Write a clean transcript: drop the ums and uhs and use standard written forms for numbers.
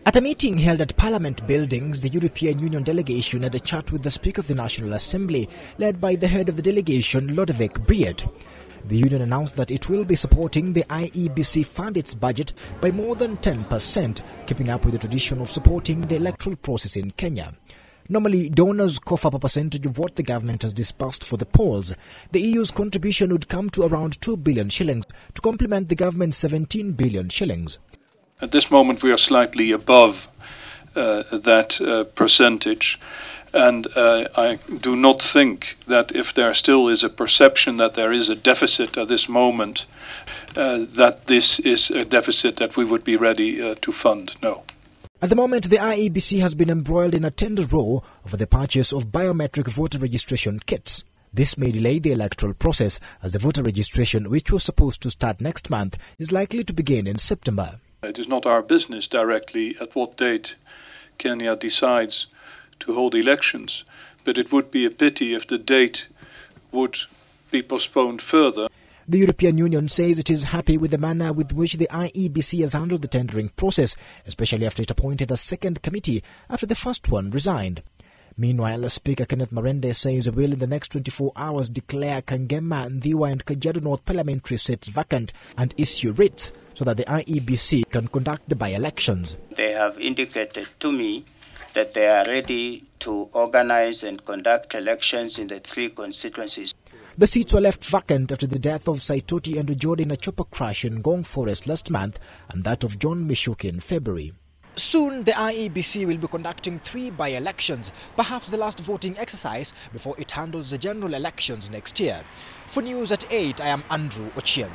At a meeting held at Parliament buildings, the European Union delegation had a chat with the Speaker of the National Assembly, led by the head of the delegation, Lodovic Briet. The union announced that it will be supporting the IEBC fund its budget by more than 10%, keeping up with the tradition of supporting the electoral process in Kenya. Normally, donors cough up a percentage of what the government has disbursed for the polls. The EU's contribution would come to around 2 billion shillings to complement the government's 17 billion shillings. At this moment, we are slightly above that percentage. And I do not think that if there still is a perception that there is a deficit at this moment, that this is a deficit that we would be ready to fund. No. At the moment, the IEBC has been embroiled in a tender row over the purchase of biometric voter registration kits. This may delay the electoral process, as the voter registration, which was supposed to start next month, is likely to begin in September. It is not our business directly at what date Kenya decides to hold elections, but it would be a pity if the date would be postponed further. The European Union says it is happy with the manner with which the IEBC has handled the tendering process, especially after it appointed a second committee after the first one resigned. Meanwhile, Speaker Kenneth Marende says it will in the next 24 hours declare Kangema, Ndhiwa and Kajiado North parliamentary seats vacant and issue writs so that the IEBC can conduct the by-elections. They have indicated to me that they are ready to organize and conduct elections in the 3 constituencies. The seats were left vacant after the death of Saitoti and Ujodi in a chopper crash in Ngong Forest last month and that of John Mishuki in February. Soon, the IEBC will be conducting 3 by-elections, perhaps the last voting exercise before it handles the general elections next year. For news at 8, I am Andrew Ochieng.